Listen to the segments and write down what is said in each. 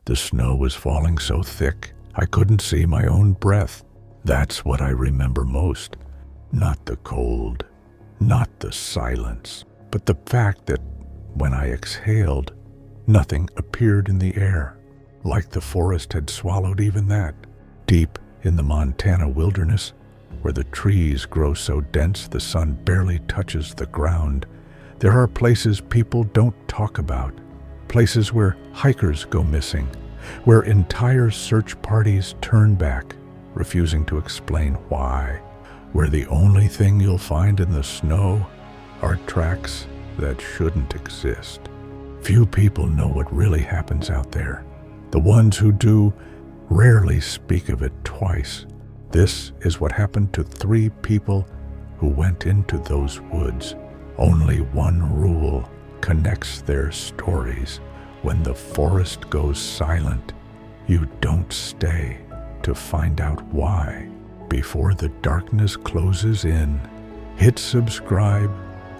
The snow was falling so thick I couldn't see my own breath. That's what I remember most. Not the cold, not the silence, but the fact that when I exhaled, nothing appeared in the air, like the forest had swallowed even that. Deep in the Montana wilderness, where the trees grow so dense the sun barely touches the ground, there are places people don't talk about, places where hikers go missing, where entire search parties turn back, refusing to explain why, where the only thing you'll find in the snow are tracks that shouldn't exist. Few people know what really happens out there. The ones who do rarely speak of it twice. This is what happened to 3 people who went into those woods. Only one rule connects their stories. When the forest goes silent, you don't stay to find out why. Before the darkness closes in, hit subscribe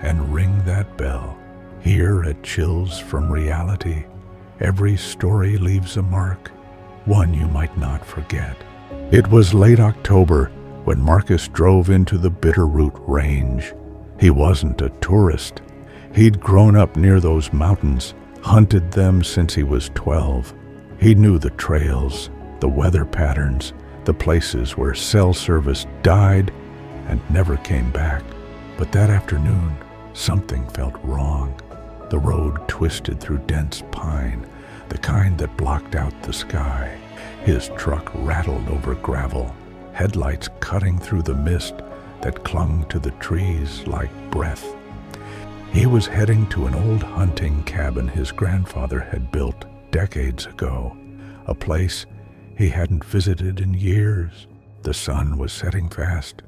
and ring that bell. Here at Chills from Reality, every story leaves a mark, one you might not forget. It was late October when Marcus drove into the Bitterroot Range. He wasn't a tourist. He'd grown up near those mountains, hunted them since he was 12. He knew the trails, the weather patterns, the places where cell service died and never came back. But that afternoon, something felt wrong. The road twisted through dense pine, the kind that blocked out the sky. His truck rattled over gravel, headlights cutting through the mist that clung to the trees like breath. He was heading to an old hunting cabin his grandfather had built decades ago, a place he hadn't visited in years. The sun was setting fast.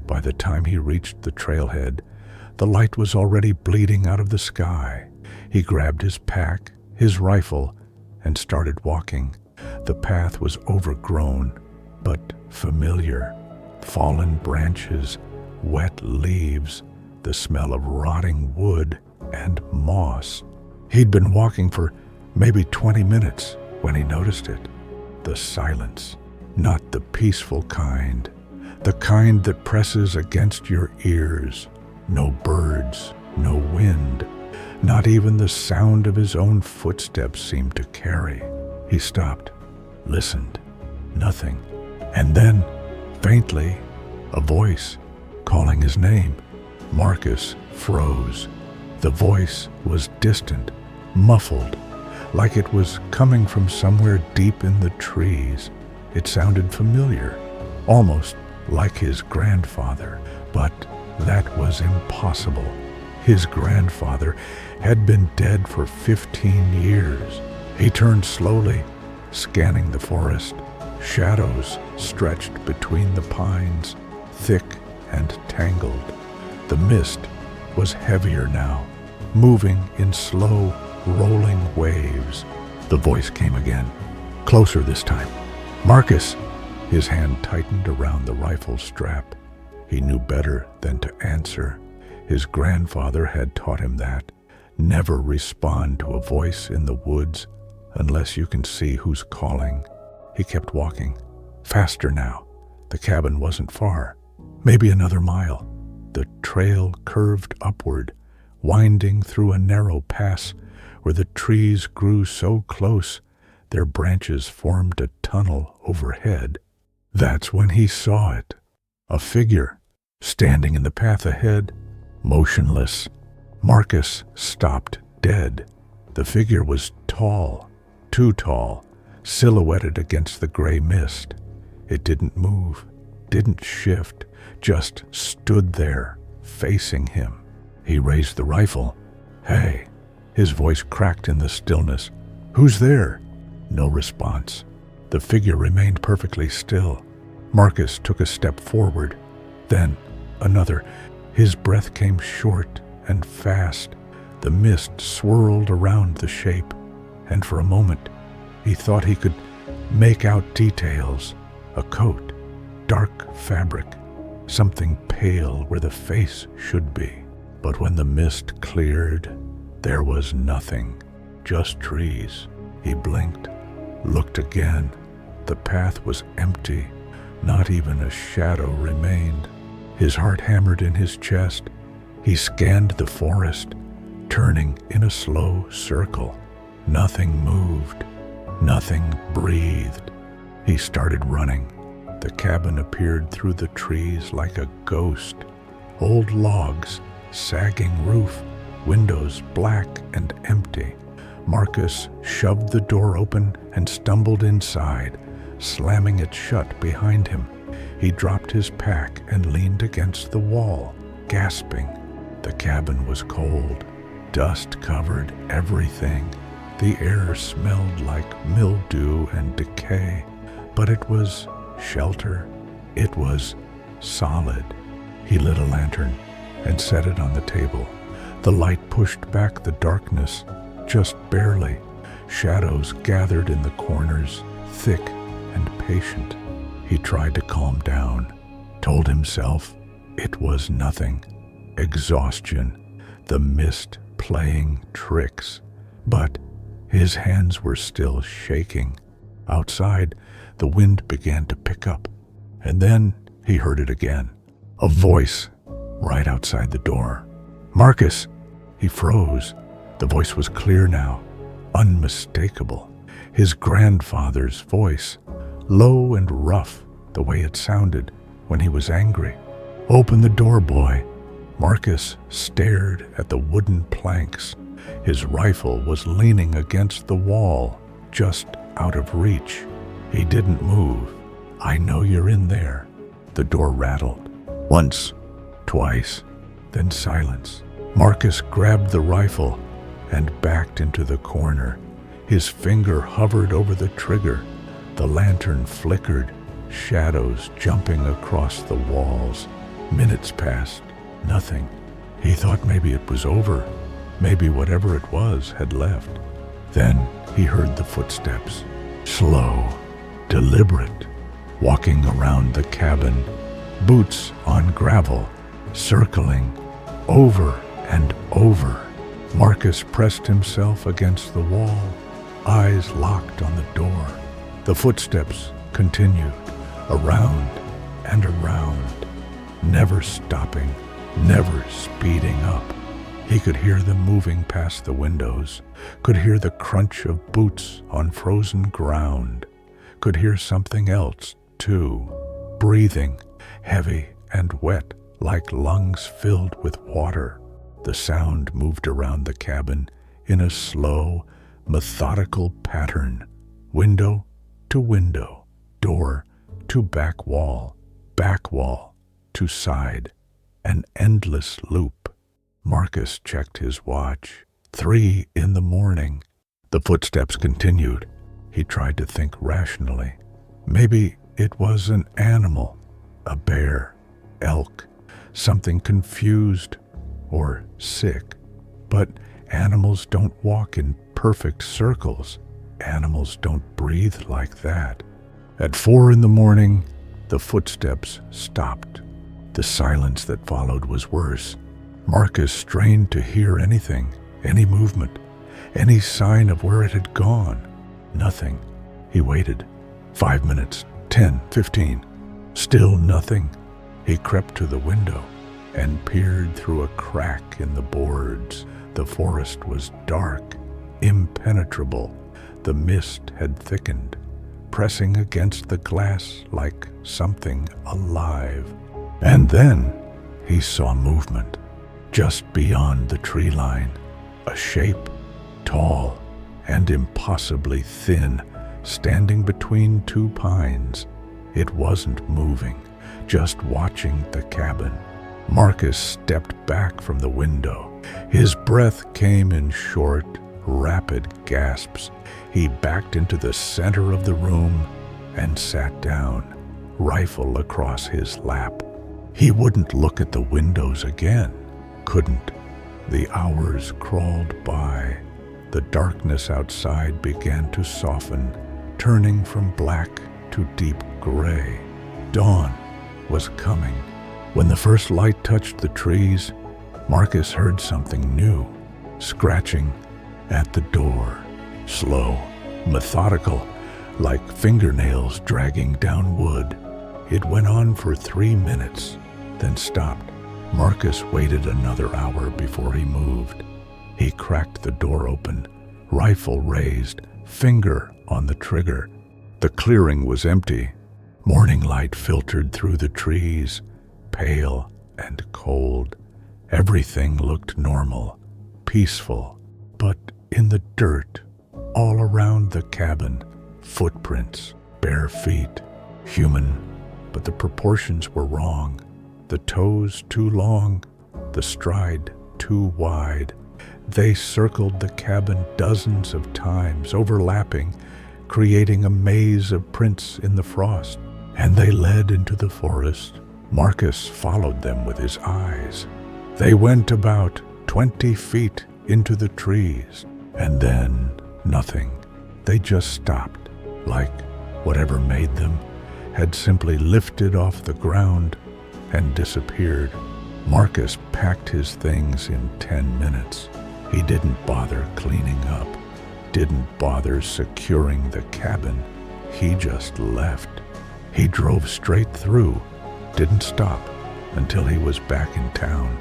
By the time he reached the trailhead, the light was already bleeding out of the sky. He grabbed his pack, his rifle, and started walking. The path was overgrown, but familiar. Fallen branches, wet leaves, the smell of rotting wood and moss. He'd been walking for maybe 20 minutes when he noticed it. The silence, not the peaceful kind, the kind that presses against your ears. No birds, no wind, not even the sound of his own footsteps seemed to carry. He stopped, listened, nothing. And then, faintly, a voice calling his name. Marcus froze. The voice was distant, muffled, like it was coming from somewhere deep in the trees. It sounded familiar, almost like his grandfather, but that was impossible. His grandfather had been dead for 15 years. He turned slowly, scanning the forest. Shadows stretched between the pines, thick and tangled. The mist was heavier now, moving in slow, rolling waves. The voice came again, closer this time. "Marcus!" His hand tightened around the rifle strap. He knew better than to answer. His grandfather had taught him that. Never respond to a voice in the woods unless you can see who's calling. He kept walking, faster now. The cabin wasn't far, maybe another mile. The trail curved upward, winding through a narrow pass where the trees grew so close their branches formed a tunnel overhead. That's when he saw it. A figure, standing in the path ahead, motionless. Marcus stopped dead. The figure was tall, too tall, silhouetted against the gray mist. It didn't move, didn't shift, just stood there, facing him. He raised the rifle. "Hey!" His voice cracked in the stillness. "Who's there?" No response. The figure remained perfectly still. Marcus took a step forward, then another. His breath came short and fast. The mist swirled around the shape, and for a moment he thought he could make out details. A coat, dark fabric, something pale where the face should be. But when the mist cleared, there was nothing, just trees. He blinked. looked again. The path was empty. Not even a shadow remained. His heart hammered in his chest. He scanned the forest, turning in a slow circle. Nothing moved. Nothing breathed. He started running. The cabin appeared through the trees like a ghost. Old logs, sagging roof, windows black and empty. Marcus shoved the door open and stumbled inside, slamming it shut behind him. He dropped his pack and leaned against the wall, gasping. The cabin was cold. Dust covered everything. The air smelled like mildew and decay, but it was shelter. It was solid. He lit a lantern and set it on the table. The light pushed back the darkness, just barely. Shadows gathered in the corners, thick and patient. He tried to calm down, told himself it was nothing. Exhaustion, the mist playing tricks. But his hands were still shaking. Outside, the wind began to pick up, and then he heard it again. A voice right outside the door. "Marcus!" He froze. The voice was clear now, unmistakable. His grandfather's voice, low and rough, the way it sounded when he was angry. "Open the door, boy." Marcus stared at the wooden planks. His rifle was leaning against the wall, just out of reach. He didn't move. "I know you're in there." The door rattled. Once, twice, then silence. Marcus grabbed the rifle and backed into the corner. His finger hovered over the trigger. The lantern flickered, shadows jumping across the walls. Minutes passed. Nothing. He thought maybe it was over. Maybe whatever it was had left. Then he heard the footsteps. Slow, deliberate, walking around the cabin. Boots on gravel, circling, over and over. Marcus pressed himself against the wall, eyes locked on the door. The footsteps continued, around and around, never stopping, never speeding up. He could hear them moving past the windows, could hear the crunch of boots on frozen ground, could hear something else, too, breathing, heavy and wet, like lungs filled with water. The sound moved around the cabin in a slow, methodical pattern, window to window, door to back wall to side, an endless loop. Marcus checked his watch. 3 a.m. The footsteps continued. He tried to think rationally. Maybe it was an animal, a bear, elk, something confused or sick. But animals don't walk in perfect circles. Animals don't breathe like that. At 4 a.m, the footsteps stopped. The silence that followed was worse. Marcus strained to hear anything, any movement, any sign of where it had gone. Nothing. He waited. 5 minutes, 10, 15. Still nothing. He crept to the window and peered through a crack in the boards. The forest was dark, impenetrable. The mist had thickened, pressing against the glass like something alive. And then he saw movement. Just beyond the tree line, a shape, tall and impossibly thin, standing between 2 pines. It wasn't moving, just watching the cabin. Marcus stepped back from the window. His breath came in short, rapid gasps. He backed into the center of the room and sat down, rifle across his lap. He wouldn't look at the windows again. Couldn't. The hours crawled by. The darkness outside began to soften, turning from black to deep gray. Dawn was coming. When the first light touched the trees, Marcus heard something new, scratching at the door. Slow, methodical, like fingernails dragging down wood. It went on for 3 minutes, then stopped. Marcus waited another hour before he moved. He cracked the door open, rifle raised, finger on the trigger. The clearing was empty. Morning light filtered through the trees, pale and cold. Everything looked normal, peaceful. But in the dirt, all around the cabin, footprints, bare feet, human, but the proportions were wrong. The toes too long, the stride too wide. They circled the cabin dozens of times, overlapping, creating a maze of prints in the frost. And they led into the forest. Marcus followed them with his eyes. They went about 20 feet into the trees, and then nothing. They just stopped, like whatever made them had simply lifted off the ground and disappeared. Marcus packed his things in 10 minutes. He didn't bother cleaning up, didn't bother securing the cabin. He just left. He drove straight through, didn't stop until he was back in town.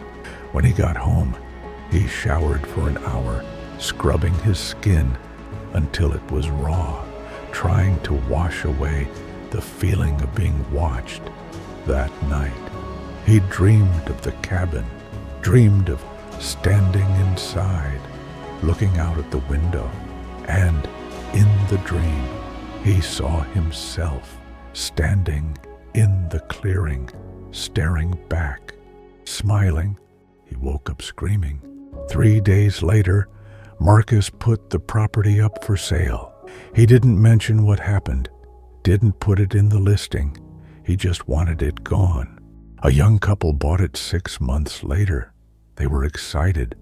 When he got home, he showered for an hour, scrubbing his skin until it was raw, trying to wash away the feeling of being watched. That night, he dreamed of the cabin, dreamed of standing inside, looking out at the window, and in the dream, he saw himself standing in the clearing, staring back, smiling. He woke up screaming. 3 days later, Marcus put the property up for sale. He didn't mention what happened, didn't put it in the listing. He just wanted it gone. A young couple bought it 6 months later. They were excited,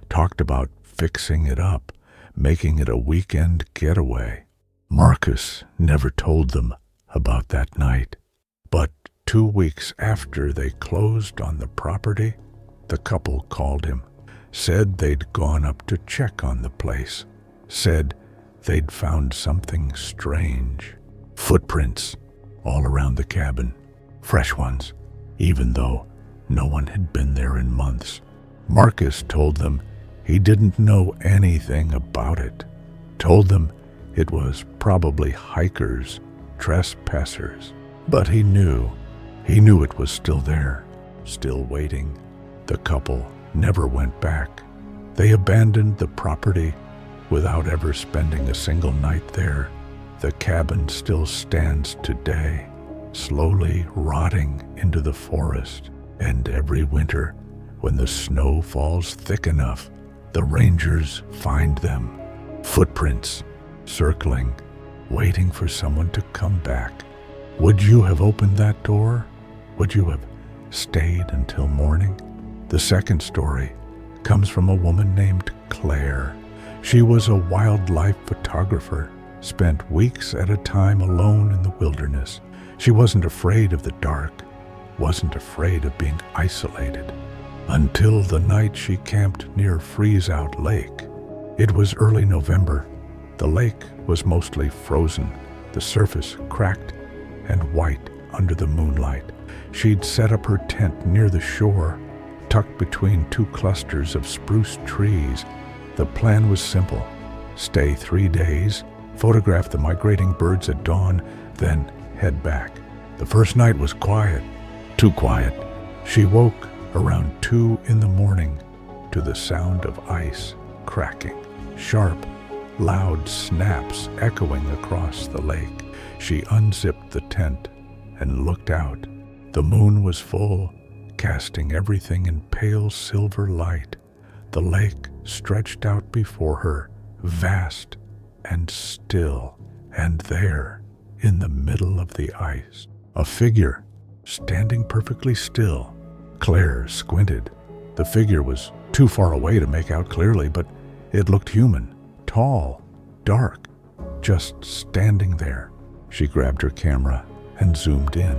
talked about fixing it up, making it a weekend getaway. Marcus never told them about that night. But 2 weeks after they closed on the property, the couple called him, said they'd gone up to check on the place, said they'd found something strange. Footprints all around the cabin, fresh ones, even though no one had been there in months. Marcus told them he didn't know anything about it, told them it was probably hikers, trespassers, but he knew it was still there, still waiting. The couple never went back. They abandoned the property without ever spending a single night there. The cabin still stands today, slowly rotting into the forest, and every winter, when the snow falls thick enough, the rangers find them. Footprints, circling, waiting for someone to come back. Would you have opened that door? Would you have stayed until morning? The second story comes from a woman named Claire. She was a wildlife photographer, spent weeks at a time alone in the wilderness. She wasn't afraid of the dark, wasn't afraid of being isolated, until the night she camped near Freezeout Lake. It was early November. The lake was mostly frozen, the surface cracked and white under the moonlight. She'd set up her tent near the shore, tucked between 2 clusters of spruce trees. The plan was simple: stay 3 days, photograph the migrating birds at dawn, then head back. The first night was quiet, too quiet. She woke around 2 in the morning to the sound of ice cracking, sharp, loud snaps echoing across the lake. She unzipped the tent and looked out. The moon was full, casting everything in pale silver light. The lake stretched out before her, vast and still, and there, in the middle of the ice, a figure standing perfectly still. Claire squinted. The figure was too far away to make out clearly, but it looked human, tall, dark, just standing there. She grabbed her camera and zoomed in.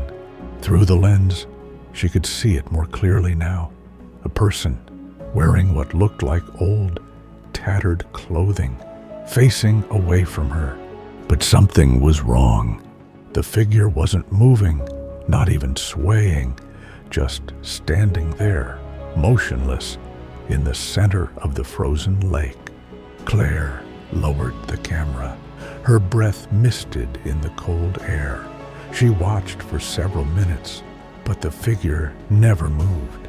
Through the lens, she could see it more clearly now. A person wearing what looked like old, tattered clothing, facing away from her. But something was wrong. The figure wasn't moving, not even swaying, just standing there, motionless, in the center of the frozen lake. Claire lowered the camera. Her breath misted in the cold air. She watched for several minutes, but the figure never moved.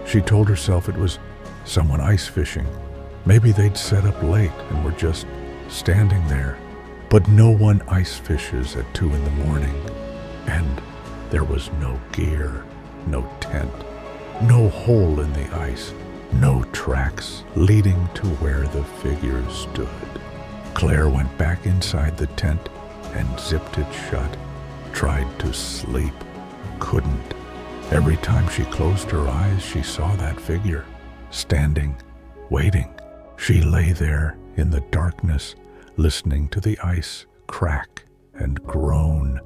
She told herself it was someone ice fishing. Maybe they'd set up late and were just standing there. But no one ice fishes at 2 a.m, and there was no gear, no tent, no hole in the ice, no tracks leading to where the figure stood. Claire went back inside the tent and zipped it shut. Tried to sleep, couldn't. Every time she closed her eyes, she saw that figure, standing, waiting. She lay there in the darkness, listening to the ice crack and groan.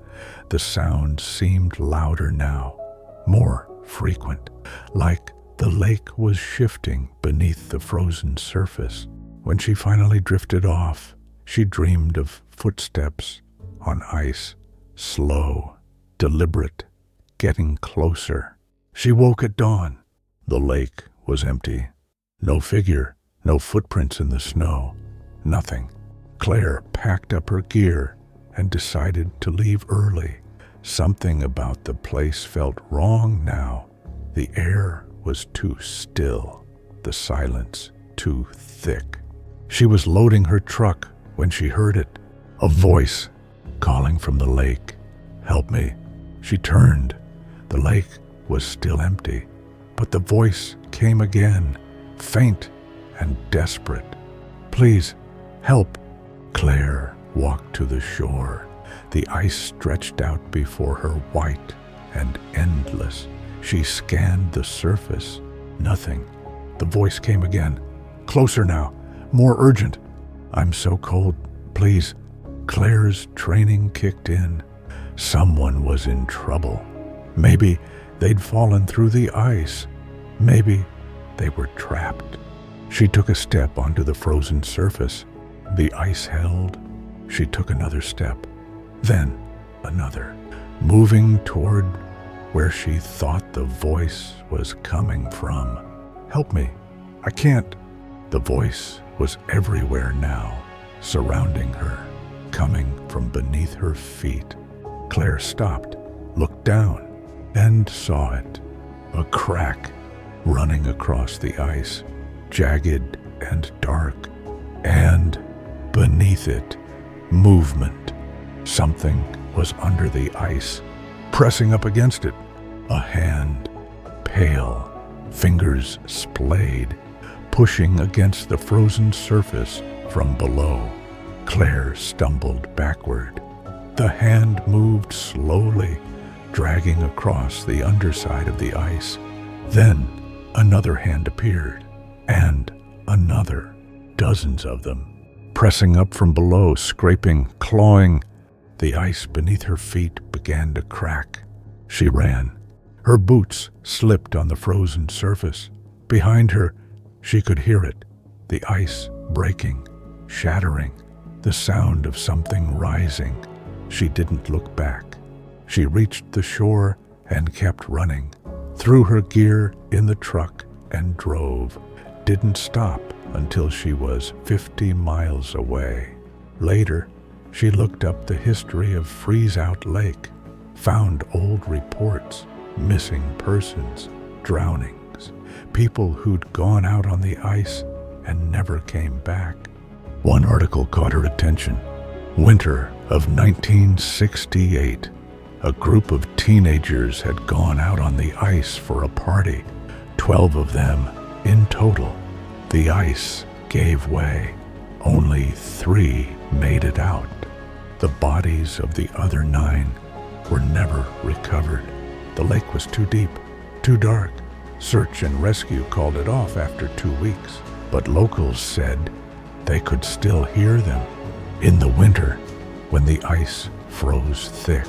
The sound seemed louder now, more frequent, like the lake was shifting beneath the frozen surface. When she finally drifted off, she dreamed of footsteps on ice, slow, deliberate, getting closer. She woke at dawn. The lake was empty. No figure, no footprints in the snow, nothing. Claire packed up her gear and decided to leave early. Something about the place felt wrong now. The air was too still, the silence too thick. She was loading her truck when she heard it, a voice calling from the lake. "Help me." She turned. The lake was still empty, but the voice came again, faint and desperate. "Please, help." Claire walked to the shore. The ice stretched out before her, white and endless. She scanned the surface. Nothing. The voice came again. Closer now, more urgent. "I'm so cold, please." Claire's training kicked in. Someone was in trouble. Maybe they'd fallen through the ice. Maybe they were trapped. She took a step onto the frozen surface. The ice held. She took another step, then another, moving toward where she thought the voice was coming from. "Help me. I can't." The voice was everywhere now, surrounding her, coming from beneath her feet. Claire stopped, looked down, and saw it. A crack running across the ice, jagged and dark, and beneath it, movement. Something was under the ice, pressing up against it. A hand, pale, fingers splayed, pushing against the frozen surface from below. Claire stumbled backward. The hand moved slowly, dragging across the underside of the ice. Then another hand appeared, and another, dozens of them, pressing up from below, scraping, clawing. The ice beneath her feet began to crack. She ran. Her boots slipped on the frozen surface. Behind her, she could hear it, the ice breaking, shattering, the sound of something rising. She didn't look back. She reached the shore and kept running, threw her gear in the truck and drove. Didn't stop until she was 50 miles away. Later, she looked up the history of Freezeout Lake, found old reports, missing persons, drownings, people who'd gone out on the ice and never came back. One article caught her attention. Winter of 1968. A group of teenagers had gone out on the ice for a party, 12 of them in total. The ice gave way. Only 3 made it out. The bodies of the other 9 were never recovered. The lake was too deep, too dark. Search and rescue called it off after 2 weeks, but locals said they could still hear them in the winter when the ice froze thick.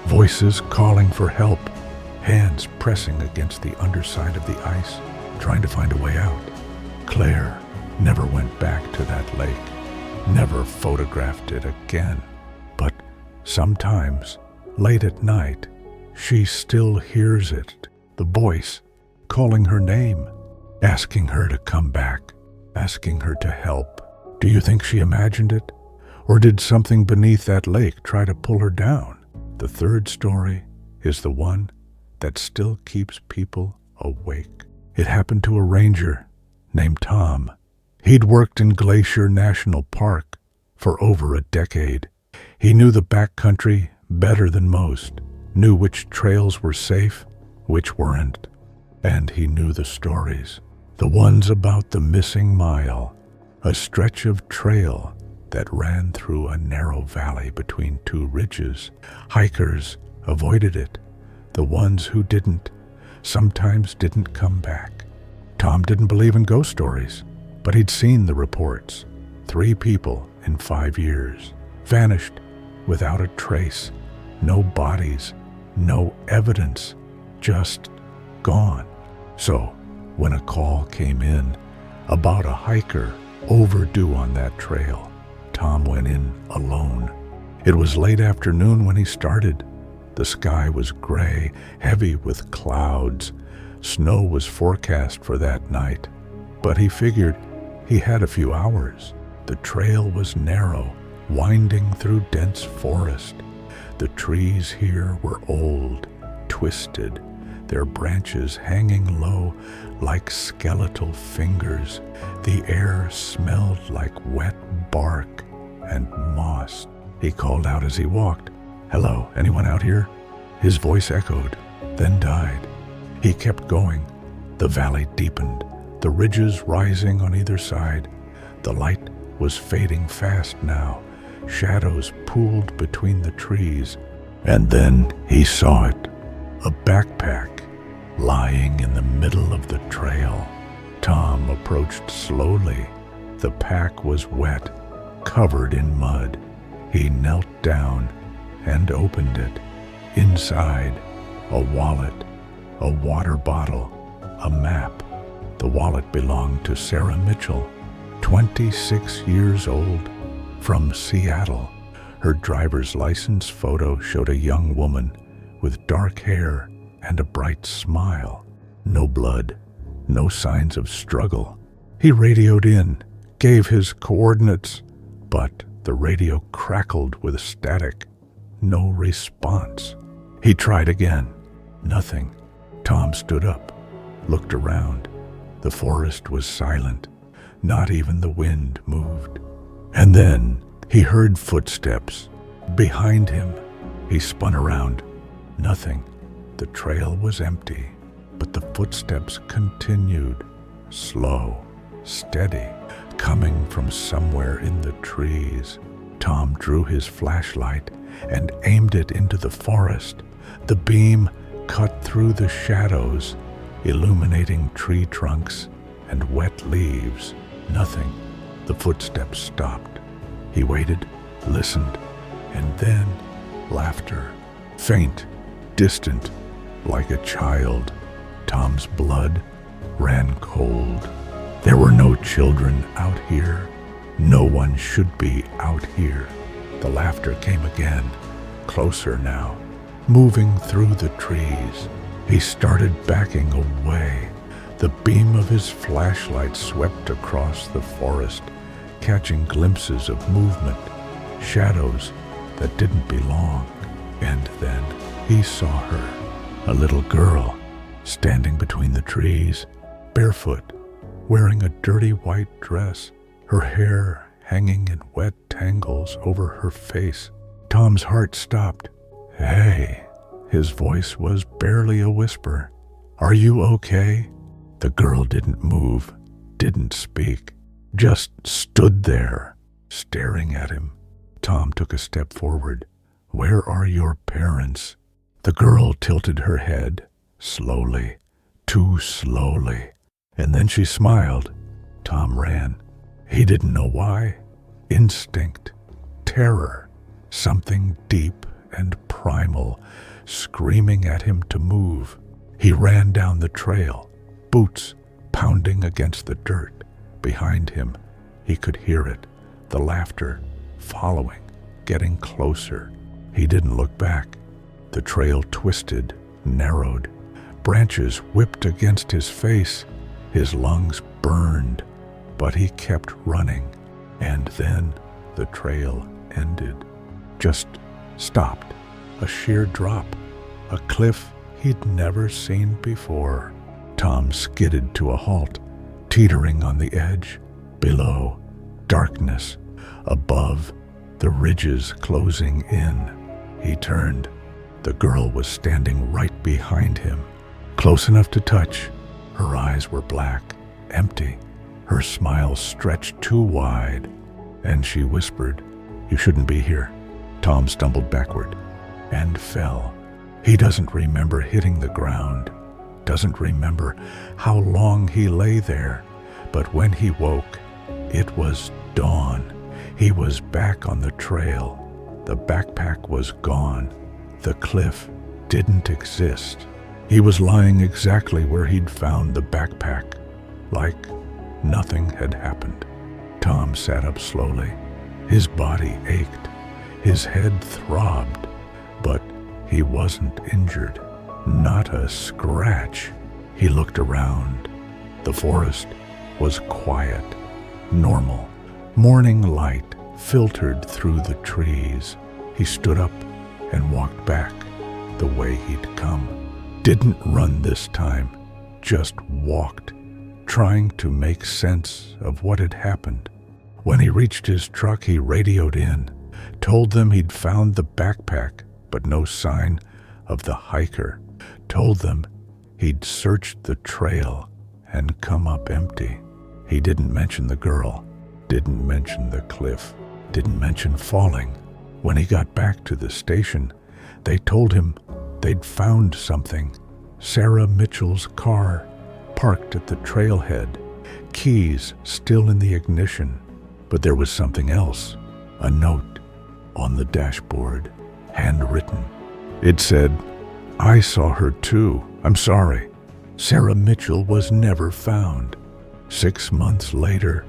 Voices calling for help, hands pressing against the underside of the ice, trying to find a way out. Claire never went back to that lake, never photographed it again. Sometimes, late at night, she still hears it, the voice calling her name, asking her to come back, asking her to help. Do you think she imagined it? Or did something beneath that lake try to pull her down? The third story is the one that still keeps people awake. It happened to a ranger named Tom. He'd worked in Glacier National Park for over a decade. He knew the backcountry better than most, knew which trails were safe, which weren't. And he knew the stories, the ones about the missing mile, a stretch of trail that ran through a narrow valley between two ridges. Hikers avoided it. The ones who didn't sometimes didn't come back. Tom didn't believe in ghost stories, but he'd seen the reports. 3 people in 5 years vanished without a trace. No bodies, no evidence, just gone. So, when a call came in about a hiker overdue on that trail, Tom went in alone. It was late afternoon when he started. The sky was gray, heavy with clouds. Snow was forecast for that night, but he figured he had a few hours. The trail was narrow, winding through dense forest. The trees here were old, twisted, their branches hanging low like skeletal fingers. The air smelled like wet bark and moss. He called out as he walked, "Hello, anyone out here?" His voice echoed, then died. He kept going. The valley deepened, the ridges rising on either side. The light was fading fast now. Shadows pooled between the trees. And then he saw it, a backpack lying in the middle of the trail. Tom approached slowly. The pack was wet, covered in mud. He knelt down and opened it. Inside, a wallet, a water bottle, a map. The wallet belonged to Sarah Mitchell, 26 years old, from Seattle. Her driver's license photo showed a young woman with dark hair and a bright smile. No blood, no signs of struggle. He radioed in, gave his coordinates, but the radio crackled with static. No response. He tried again. Nothing. Tom stood up, looked around. The forest was silent. Not even the wind moved. And then he heard footsteps behind him. He spun around. Nothing. The trail was empty, but the footsteps continued, slow, steady, coming from somewhere in the trees. Tom drew his flashlight and aimed it into the forest. The beam cut through the shadows, illuminating tree trunks and wet leaves. Nothing. The footsteps stopped. He waited, listened, and then laughter. Faint, distant, like a child. Tom's blood ran cold. There were no children out here. No one should be out here. The laughter came again, closer now, moving through the trees. He started backing away. The beam of his flashlight swept across the forest, catching glimpses of movement, shadows that didn't belong. And then he saw her, a little girl, standing between the trees, barefoot, wearing a dirty white dress, her hair hanging in wet tangles over her face. Tom's heart stopped. "Hey," his voice was barely a whisper. "Are you okay?" The girl didn't move, didn't speak, just stood there, staring at him. Tom took a step forward. "Where are your parents?" The girl tilted her head, slowly, too slowly, and then she smiled. Tom ran. He didn't know why. Instinct, terror, something deep and primal, screaming at him to move. He ran down the trail, boots pounding against the dirt. Behind him, he could hear it, the laughter following, getting closer. He didn't look back. The trail twisted, narrowed. Branches whipped against his face. His lungs burned, but he kept running. And then the trail ended. Just stopped. A sheer drop. A cliff he'd never seen before. Tom skidded to a halt, teetering on the edge. Below, darkness. Above, the ridges closing in. He turned. The girl was standing right behind him, close enough to touch. Her eyes were black, empty. Her smile stretched too wide. And she whispered, "You shouldn't be here." Tom stumbled backward and fell. He doesn't remember hitting the ground, doesn't remember how long he lay there. But when he woke, it was dawn. He was back on the trail. The backpack was gone. The cliff didn't exist. He was lying exactly where he'd found the backpack, like nothing had happened. Tom sat up slowly. His body ached. His head throbbed. But he wasn't injured. Not a scratch. He looked around. The forest was quiet, normal. Morning light filtered through the trees. He stood up and walked back the way he'd come. Didn't run this time, just walked, trying to make sense of what had happened. When he reached his truck, he radioed in, told them he'd found the backpack, but no sign of the hiker. Told them he'd searched the trail and come up empty. He didn't mention the girl, didn't mention the cliff, didn't mention falling. When he got back to the station, they told him they'd found something. Sarah Mitchell's car, parked at the trailhead, keys still in the ignition. But there was something else, a note on the dashboard, handwritten. It said, "I saw her too. I'm sorry. Sarah Mitchell was never found." 6 months later,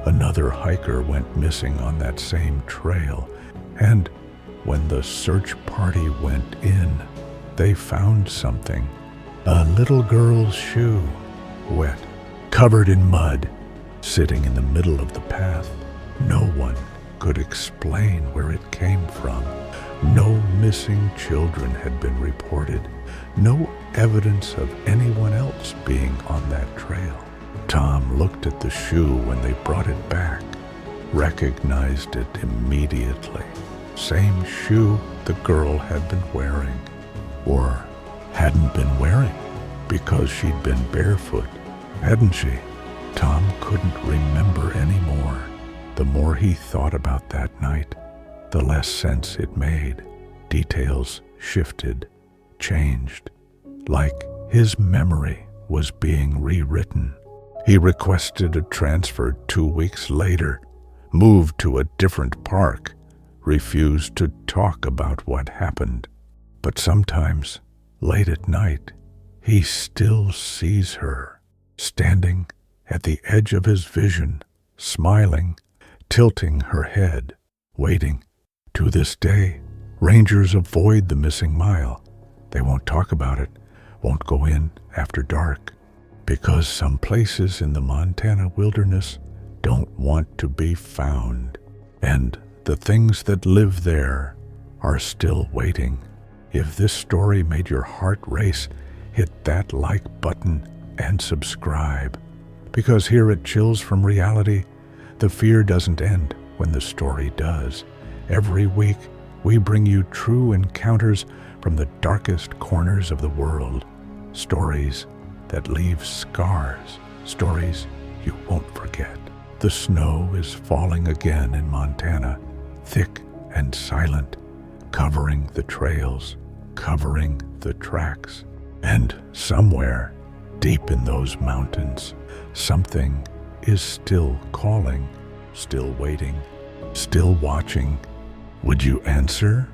another hiker went missing on that same trail. And when the search party went in, they found something. A little girl's shoe, wet, covered in mud, sitting in the middle of the path. No one could explain where it came from. No missing children had been reported. No evidence of anyone else being on that trail. Tom looked at the shoe when they brought it back, recognized it immediately. Same shoe the girl had been wearing, or hadn't been wearing, because she'd been barefoot, hadn't she? Tom couldn't remember anymore. The more he thought about that night, the less sense it made. Details shifted, changed, like his memory was being rewritten. He requested a transfer 2 weeks later, moved to a different park, refused to talk about what happened. But sometimes, late at night, he still sees her, standing at the edge of his vision, smiling, tilting her head, waiting. To this day, rangers avoid the missing mile. They won't talk about it, won't go in after dark, because some places in the Montana wilderness don't want to be found. And the things that live there are still waiting. If this story made your heart race, hit that like button and subscribe. Because here at Chills from Reality, the fear doesn't end when the story does. Every week, we bring you true encounters from the darkest corners of the world. Stories that leave scars. Stories you won't forget. The snow is falling again in Montana, thick and silent, covering the trails, covering the tracks. And somewhere, deep in those mountains, something is still calling, still waiting, still watching. Would you answer?